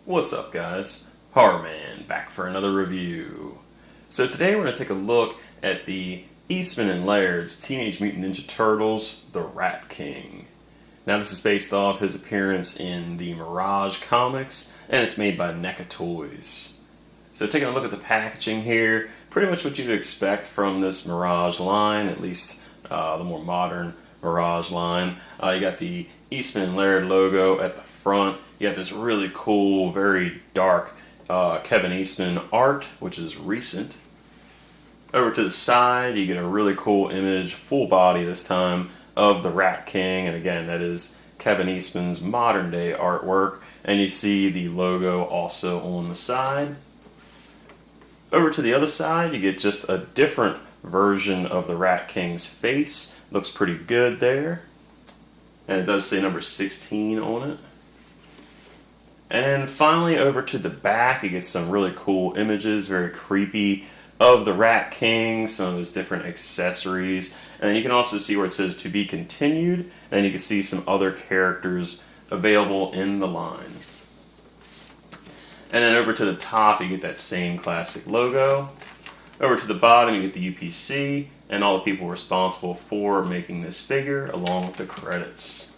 What's up, guys? Horror Man back for another review. So today we're going to take a look at the Eastman and Laird's Teenage Mutant Ninja Turtles, The Rat King. Now this is based off his appearance in the Mirage Comics, and it's made by NECA Toys. So taking a look at the packaging here, pretty much what you'd expect from this Mirage line, at least the more modern Mirage line. You got the Eastman and Laird logo at the front. You got this really cool, very dark Kevin Eastman art, which is recent. Over to the side, you get a really cool image, full body this time, of the Rat King, and again, that is Kevin Eastman's modern day artwork, and you see the logo also on the side. Over to the other side, you get just a different version of the Rat King's face. Looks pretty good there. And it does say number 16 on it. And then finally over to the back, you get some really cool images, very creepy, of the Rat King, some of his different accessories. And then you can also see where it says to be continued, and you can see some other characters available in the line. And then over to the top, you get that same classic logo. Over to the bottom, you get the UPC and all the people responsible for making this figure, along with the credits.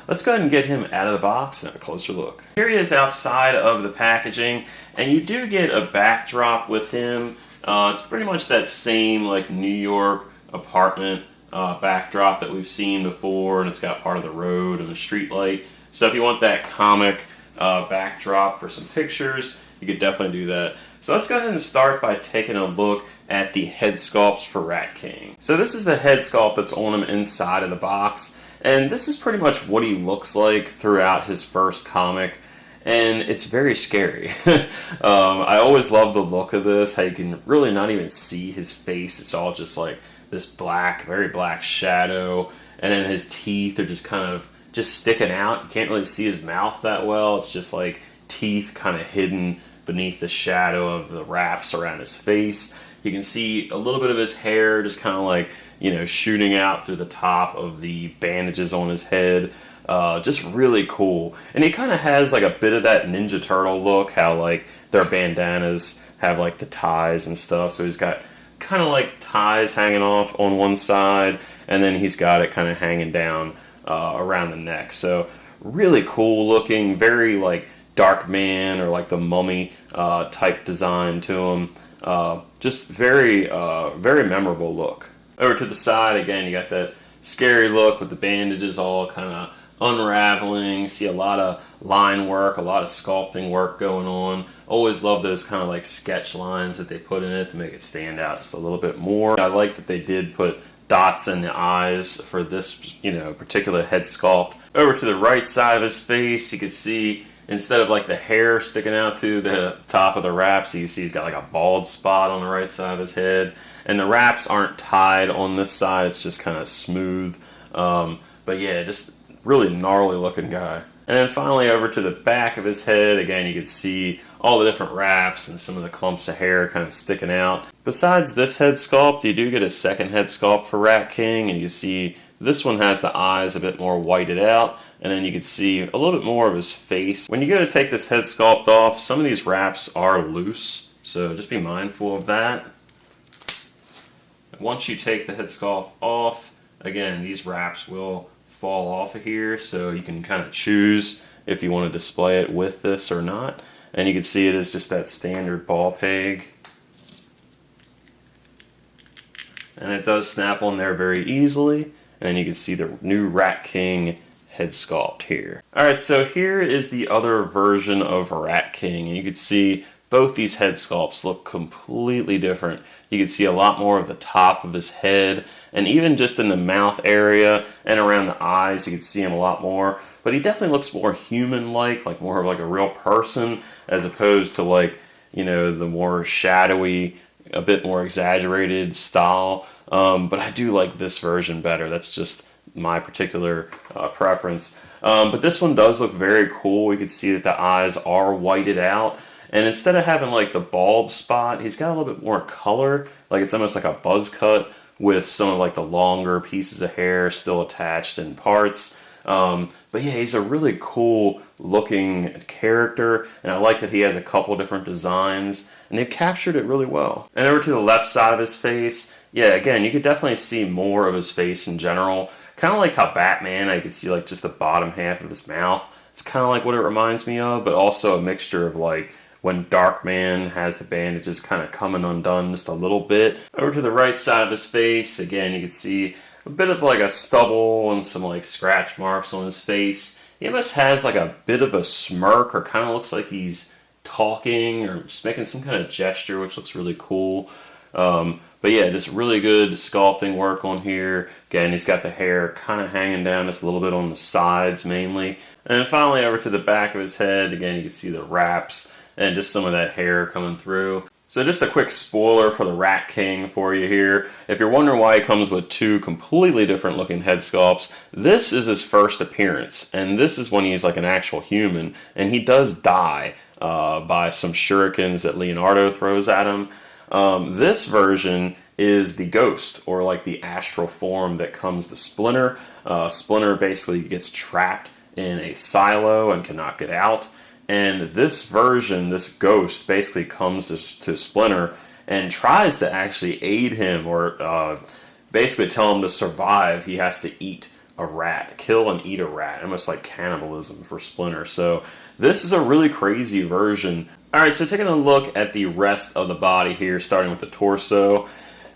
Let's go ahead and get him out of the box and have a closer look. Here he is outside of the packaging, and you do get a backdrop with him. It's pretty much that same like New York apartment backdrop that we've seen before, and it's got part of the road and the street light. So if you want that comic backdrop for some pictures, you could definitely do that. So let's go ahead and start by taking a look at the head sculpts for Rat King. So this is the head sculpt that's on him inside of the box, and this is pretty much what he looks like throughout his first comic, and it's very scary. I always love the look of this, how you can really not even see his face. It's all just like this black, very black shadow, and then his teeth are just kind of just sticking out. You can't really see his mouth that well. It's just like teeth kind of hidden beneath the shadow of the wraps around his face. You can see a little bit of his hair just kind of like, you know, shooting out through the top of the bandages on his head. Just really cool. And he kind of has like a bit of that Ninja Turtle look, how like their bandanas have like the ties and stuff. So he's got kind of like ties hanging off on one side, and then he's got it kind of hanging down around the neck. So really cool looking, very like Dark Man or like the Mummy type design to him. Just very memorable look. Over to the side, again, you got that scary look with the bandages all kind of unraveling. See a lot of line work, a lot of sculpting work going on. Always love those kind of like sketch lines that they put in it to make it stand out just a little bit more. I like that they did put dots in the eyes for this, you know, particular head sculpt. Over to the right side of his face, you can see instead of like the hair sticking out through the top of the wraps, you see he's got like a bald spot on the right side of his head. And the wraps aren't tied on this side, it's just kind of smooth. But yeah, just really gnarly looking guy. And then finally over to the back of his head, again you can see all the different wraps and some of the clumps of hair kind of sticking out. Besides this head sculpt, you do get a second head sculpt for Rat King, and you see this one has the eyes a bit more whited out, and then you can see a little bit more of his face. When you go to take this head sculpt off, some of these wraps are loose, so just be mindful of that. Once you take the head sculpt off, again, these wraps will fall off of here, so you can kind of choose if you want to display it with this or not. And you can see it is just that standard ball peg. And it does snap on there very easily. And you can see the new Rat King head sculpt here. Alright, so here is the other version of Rat King, and you can see both these head sculpts look completely different. You can see a lot more of the top of his head, and even just in the mouth area and around the eyes, you can see him a lot more. But he definitely looks more human-like, like more of like a real person, as opposed to like, you know, the more shadowy, a bit more exaggerated style. But I do like this version better. That's just my particular preference. But this one does look very cool. You can see that the eyes are whited out. And instead of having like the bald spot, he's got a little bit more color. Like it's almost like a buzz cut with some of like the longer pieces of hair still attached in parts. But yeah, he's a really cool looking character, and I like that he has a couple different designs, and they've captured it really well. And over to the left side of his face, yeah, again, you could definitely see more of his face in general. Kind of like how Batman, I could see like just the bottom half of his mouth. It's kind of like what it reminds me of, but also a mixture of like when Darkman has the bandages kind of coming undone just a little bit. Over to the right side of his face, again, you can see a bit of like a stubble and some like scratch marks on his face. He almost has like a bit of a smirk, or kind of looks like he's talking or just making some kind of gesture, which looks really cool. But yeah, just really good sculpting work on here. Again, he's got the hair kind of hanging down just a little bit on the sides mainly. And then finally over to the back of his head, again, you can see the wraps and just some of that hair coming through. So just a quick spoiler for the Rat King for you here. If you're wondering why he comes with two completely different looking head sculpts, this is his first appearance, and this is when he's like an actual human, and he does die by some shurikens that Leonardo throws at him. This version is the ghost, or like the astral form that comes to Splinter. Splinter basically gets trapped in a silo and cannot get out. And this version, this ghost, basically comes to Splinter and tries to actually aid him, or basically tell him to survive. He has to eat a rat, kill and eat a rat, almost like cannibalism for Splinter. So this is a really crazy version. Alright, so taking a look at the rest of the body here, starting with the torso.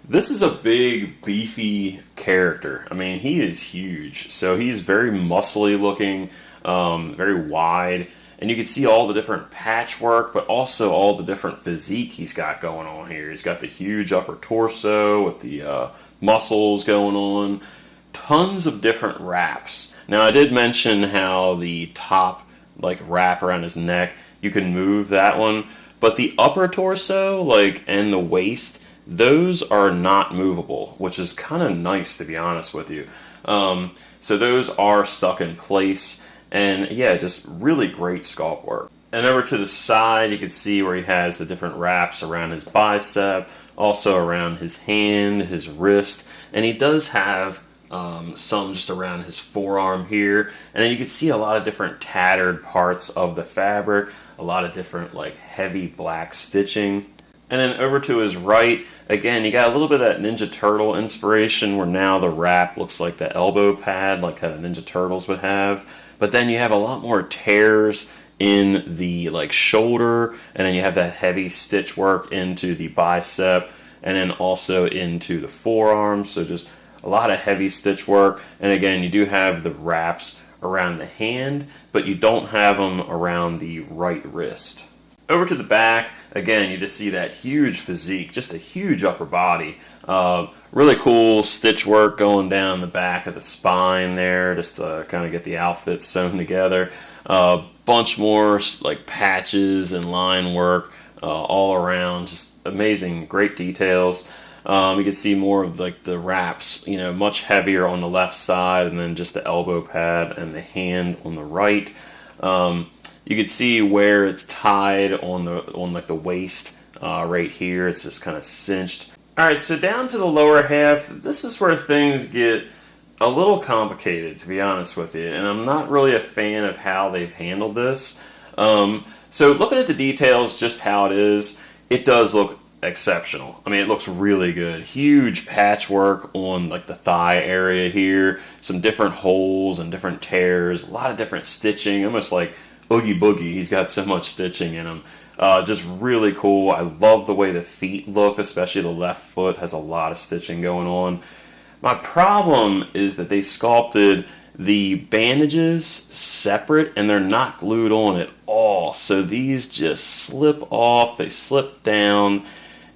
This is a big, beefy character. I mean, he is huge. So he's very muscly looking, very wide. And you can see all the different patchwork, but also all the different physique he's got going on here. He's got the huge upper torso with the muscles going on. Tons of different wraps. Now, I did mention how the top like wrap around his neck, you can move that one. But the upper torso, like, and the waist, those are not movable, which is kind of nice, to be honest with you. So those are stuck in place. And yeah, just really great sculpt work. And over to the side, you can see where he has the different wraps around his bicep, also around his hand, his wrist, and he does have some just around his forearm here. And then you can see a lot of different tattered parts of the fabric, a lot of different like heavy black stitching. And then over to his right, again, you got a little bit of that Ninja Turtle inspiration where now the wrap looks like the elbow pad, like how the Ninja Turtles would have. But then you have a lot more tears in the like shoulder, and then you have that heavy stitch work into the bicep, and then also into the forearm. So just a lot of heavy stitch work. And again, you do have the wraps around the hand, but you don't have them around the right wrist. Over to the back, again, you just see that huge physique, just a huge upper body. Really cool stitch work going down the back of the spine there, just to kind of get the outfit sewn together. Bunch more like patches and line work all around, just amazing, great details. You can see more of like the wraps, you know, much heavier on the left side, and then just the elbow pad and the hand on the right. You can see where it's tied on like the waist right here. It's just kind of cinched. Alright, so down to the lower half, this is where things get a little complicated, to be honest with you, and I'm not really a fan of how they've handled this. So looking at the details, just how it is, it does look exceptional. I mean, it looks really good. Huge patchwork on like the thigh area here, some different holes and different tears, a lot of different stitching, almost like Oogie Boogie. He's got so much stitching in him. Just really cool. I love the way the feet look, especially the left foot has a lot of stitching going on. My problem is that they sculpted the bandages separate and they're not glued on at all. So these just slip off, they slip down,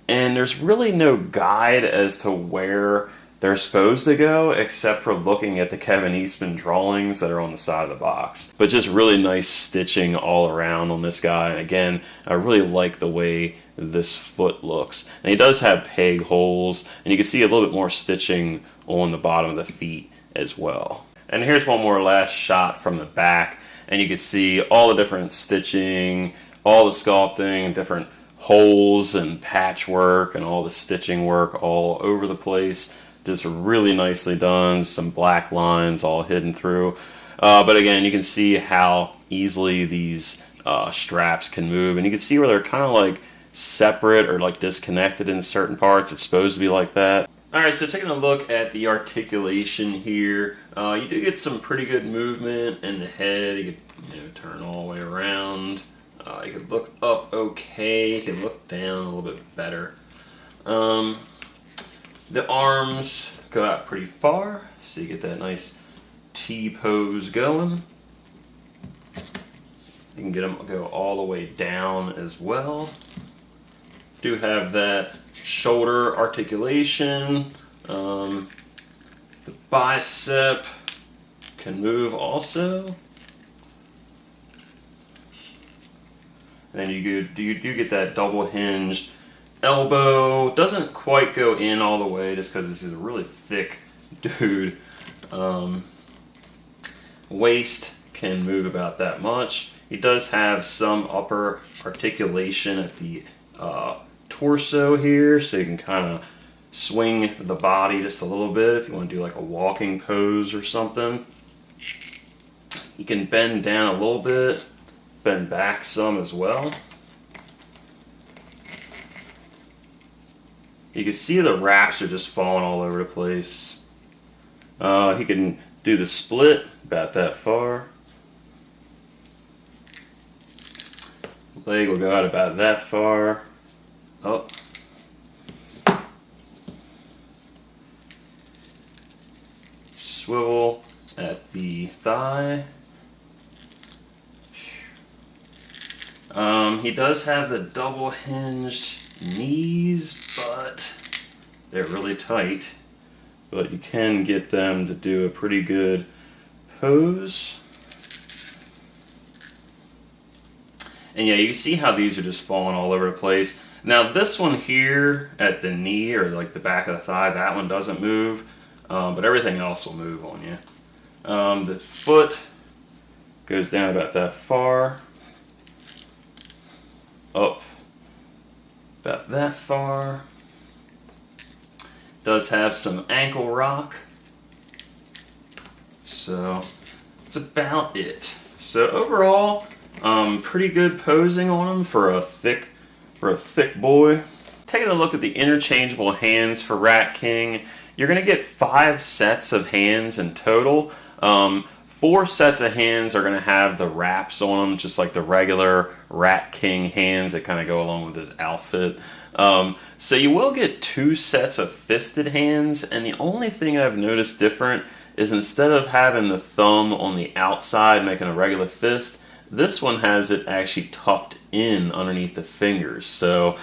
and there's really no guide as to where they're supposed to go except for looking at the Kevin Eastman drawings that are on the side of the box. But just really nice stitching all around on this guy. And again, I really like the way this foot looks. And he does have peg holes, and you can see a little bit more stitching on the bottom of the feet as well. And here's one more last shot from the back, and you can see all the different stitching, all the sculpting, different holes and patchwork, and all the stitching work all over the place. Just really nicely done, some black lines all hidden through. But again, you can see how easily these straps can move, and you can see where they're kind of like separate or like disconnected in certain parts. It's supposed to be like that. Alright, so taking a look at the articulation here, you do get some pretty good movement in the head. You could turn all the way around. You could look up okay, you can look down a little bit better. The arms go out pretty far, so you get that nice T-pose going. You can get them go all the way down as well. Do have that shoulder articulation. The bicep can move also. And then you do get that double hinged elbow. Doesn't quite go in all the way just because this is a really thick dude. Waist can move about that much. He does have some upper articulation at the torso here, so you can kind of swing the body just a little bit if you want to do like a walking pose or something. You can bend down a little bit, bend back some as well. You can see the wraps are just falling all over the place. He can do the split about that far. Leg will go out about that far. Up. Swivel at the thigh. He does have the double hinged knees, but they're really tight. But you can get them to do a pretty good pose. And yeah, you can see how these are just falling all over the place. Now this one here at the knee, or like the back of the thigh, that one doesn't move, but everything else will move on you. The foot goes down about that far, up about that far. Does have some ankle rock, so that's about it. So overall, pretty good posing on him for a thick boy. Taking a look at the interchangeable hands for Rat King, you're going to get 5 sets of hands in total. 4 sets of hands are going to have the wraps on them, just like the regular Rat King hands that kind of go along with his outfit. So you will get 2 sets of fisted hands, and the only thing I've noticed different is instead of having the thumb on the outside making a regular fist, this one has it actually tucked in underneath the fingers. So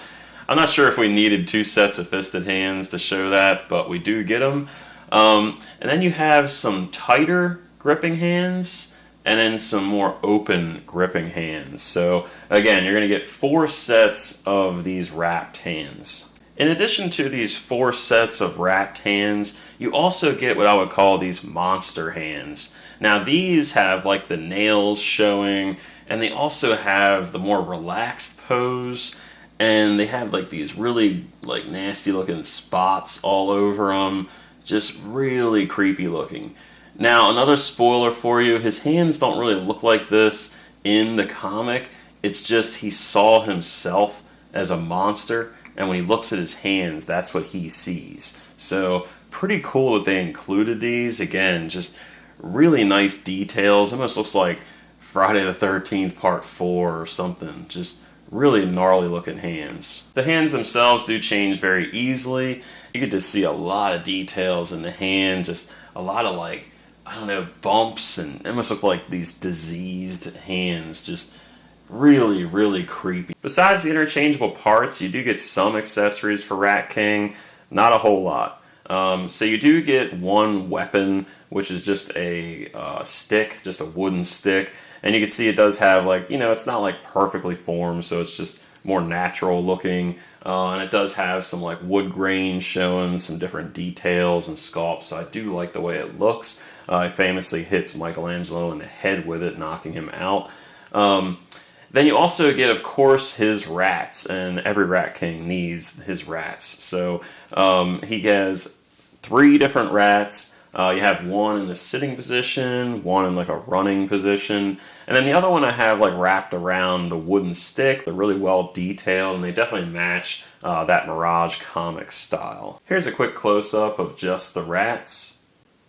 I'm not sure if we needed 2 sets of fisted hands to show that, but we do get them. And then you have some tighter gripping hands and then some more open gripping hands. So again, you're going to get 4 sets of these wrapped hands. In addition to these 4 sets of wrapped hands, you also get what I would call these monster hands. Now these have like the nails showing, and they also have the more relaxed pose, and they have like these really like nasty looking spots all over them, just really creepy looking. Now another spoiler for you, his hands don't really look like this in the comic. It's just he saw himself as a monster, and when he looks at his hands, that's what he sees. So pretty cool that they included these. Again, just really nice details. Almost looks like Friday the 13th Part 4 or something. Just really gnarly looking hands. The hands themselves do change very easily. You get to see a lot of details in the hand, just a lot of like, I don't know, bumps, and it almost look like these diseased hands. Just really, really creepy. Besides the interchangeable parts, you do get some accessories for Rat King. Not a whole lot. So you do get 1 weapon, which is just a stick, just a wooden stick. And you can see it does have like, it's not like perfectly formed, so it's just more natural looking. And it does have some like wood grain showing, some different details and sculpts. So I do like the way it looks. It famously hits Michelangelo in the head with it, knocking him out. Then you also get, of course, his rats, and every Rat King needs his rats. So he has 3 different rats. You have one in the sitting position, one in like a running position, and then the other one I have like wrapped around the wooden stick. They're really well detailed and they definitely match that Mirage Comics style. Here's a quick close-up of just the rats.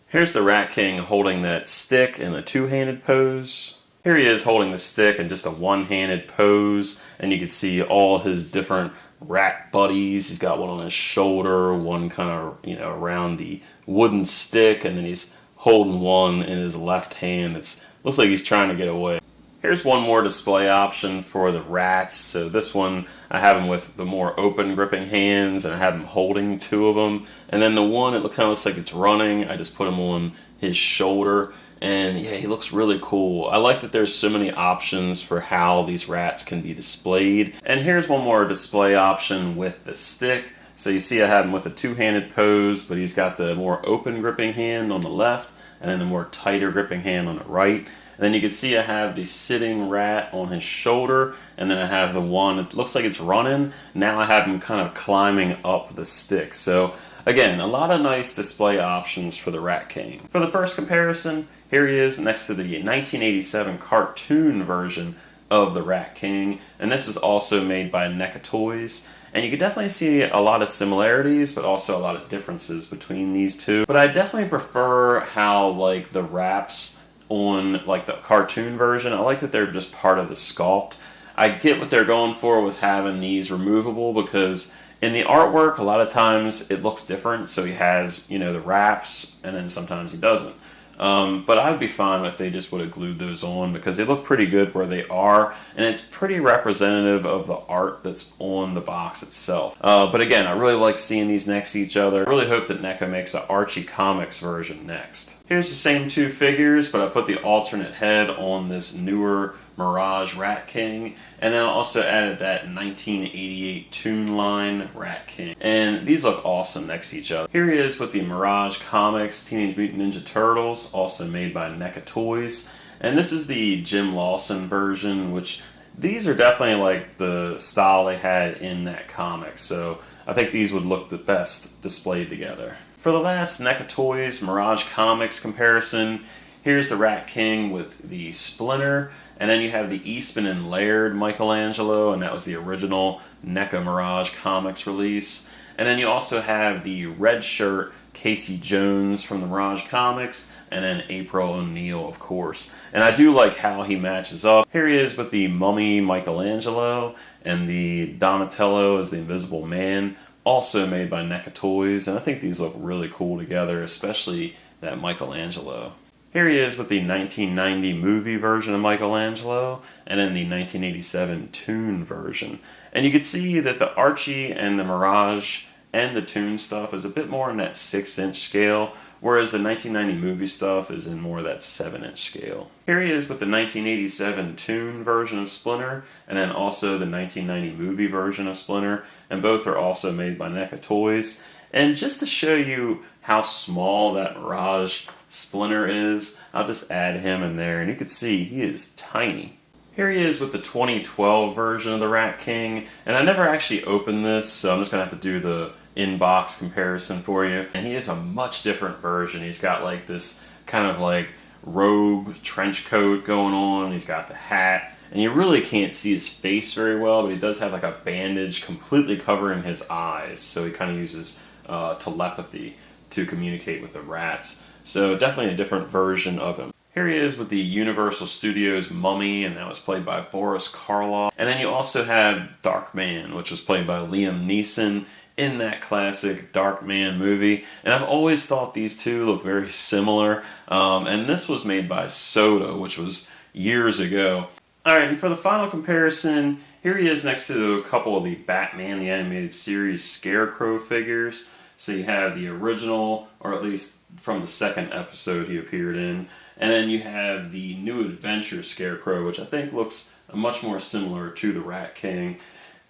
Here's the Rat King holding that stick in a two-handed pose. Here he is holding the stick in just a one-handed pose, and you can see all his different rat buddies. He's got one on his shoulder, one kind of, around the wooden stick, and then he's holding one in his left hand. It looks like he's trying to get away. Here's one more display option for the rats. So this one, I have him with the more open gripping hands, and I have him holding two of them. And then the one, it kind of looks like it's running. I just put him on his shoulder. And yeah, he looks really cool. I like that there's so many options for how these rats can be displayed. And here's one more display option with the stick. So you see I have him with a two-handed pose, but he's got the more open gripping hand on the left, and then the more tighter gripping hand on the right. And then you can see I have the sitting rat on his shoulder, and then I have the one that looks like it's running. Now I have him kind of climbing up the stick. So again, a lot of nice display options for the Rat King. For the first comparison, here he is next to the 1987 cartoon version of the Rat King, and this is also made by NECA Toys. And you can definitely see a lot of similarities, but also a lot of differences between these two. But I definitely prefer how like the wraps on like the cartoon version, I like that they're just part of the sculpt. I get what they're going for with having these removable, because in the artwork, a lot of times it looks different. So he has, the wraps, and then sometimes he doesn't. But I'd be fine if they just would have glued those on, because they look pretty good where they are, and it's pretty representative of the art that's on the box itself. But again, I really like seeing these next to each other. I really hope that NECA makes an Archie Comics version next. Here's the same two figures, but I put the alternate head on this newer Mirage Rat King, and then I also added that 1988 Toon Line Rat King. And these look awesome next to each other. Here he is with the Mirage Comics Teenage Mutant Ninja Turtles, also made by NECA Toys. And this is the Jim Lawson version, which these are definitely like the style they had in that comic. So I think these would look the best displayed together. For the last NECA Toys Mirage Comics comparison, here's the Rat King with the Splinter. And then you have the Eastman and Laird Michelangelo, and that was the original NECA Mirage Comics release. And then you also have the red shirt Casey Jones from the Mirage Comics, and then April O'Neil, of course. And I do like how he matches up. Here he is with the Mummy Michelangelo, and the Donatello as the Invisible Man, also made by NECA Toys. And I think these look really cool together, especially that Michelangelo. Here he is with the 1990 movie version of Michelangelo, and then the 1987 Toon version. And you can see that the Archie and the Mirage and the Toon stuff is a bit more in that 6-inch scale, whereas the 1990 movie stuff is in more of that 7-inch scale. Here he is with the 1987 Toon version of Splinter, and then also the 1990 movie version of Splinter, and both are also made by NECA Toys. And just to show you how small that Mirage Splinter is, I'll just add him in there, and you can see he is tiny. Here he is with the 2012 version of the Rat King, and I never actually opened this, so I'm just going to have to do the in-box comparison for you. And he is a much different version. He's got like this kind of like robe trench coat going on, he's got the hat, and you really can't see his face very well, but he does have like a bandage completely covering his eyes, so he kind of uses telepathy to communicate with the rats. So definitely a different version of him. Here he is with the Universal Studios Mummy, and that was played by Boris Karloff. And then you also have Darkman, which was played by Liam Neeson in that classic Darkman movie. And I've always thought these two look very similar. And this was made by Soda, which was years ago. Alright, and for the final comparison, here he is next to a couple of the Batman the Animated Series Scarecrow figures. So you have the original, or at least from the second episode he appeared in, and then you have the New Adventure Scarecrow, which I think looks much more similar to the Rat King.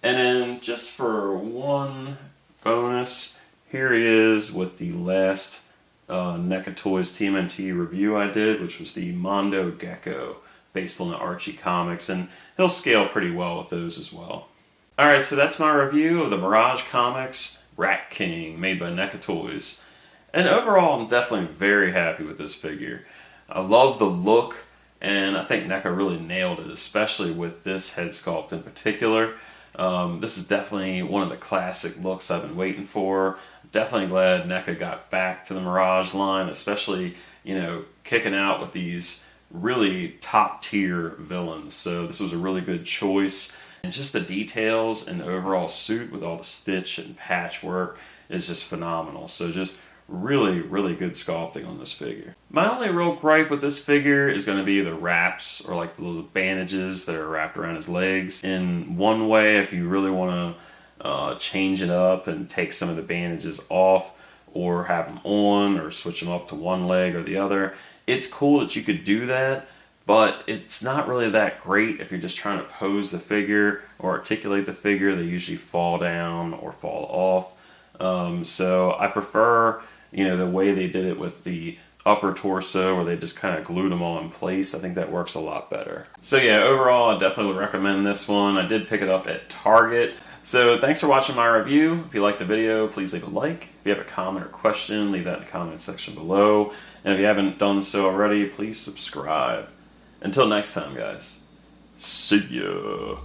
And then just for one bonus, here he is with the last NECA Toys TMNT review I did, which was the Mondo Gecko, based on the Archie comics, and he'll scale pretty well with those as well. Alright, so that's my review of the Mirage Comics Rat King, made by NECA Toys. And overall, I'm definitely very happy with this figure. I love the look, and I think NECA really nailed it, especially with this head sculpt in particular. This is definitely one of the classic looks I've been waiting for. Definitely glad NECA got back to the Mirage line, especially, you know, kicking out with these really top tier villains. So this was a really good choice. And just the details and the overall suit with all the stitch and patchwork is just phenomenal. So just really, really good sculpting on this figure. My only real gripe with this figure is going to be the wraps, or like the little bandages that are wrapped around his legs. In one way, if you really want to change it up and take some of the bandages off, or have them on, or switch them up to one leg or the other, it's cool that you could do that, but it's not really that great if you're just trying to pose the figure or articulate the figure. They usually fall down or fall off. So I prefer, you know, the way they did it with the upper torso, where they just kind of glued them all in place. I think that works a lot better. So yeah, overall, I definitely would recommend this one. I did pick it up at Target. So thanks for watching my review. If you liked the video, please leave a like. If you have a comment or question, leave that in the comment section below. And if you haven't done so already, please subscribe. Until next time, guys. See ya.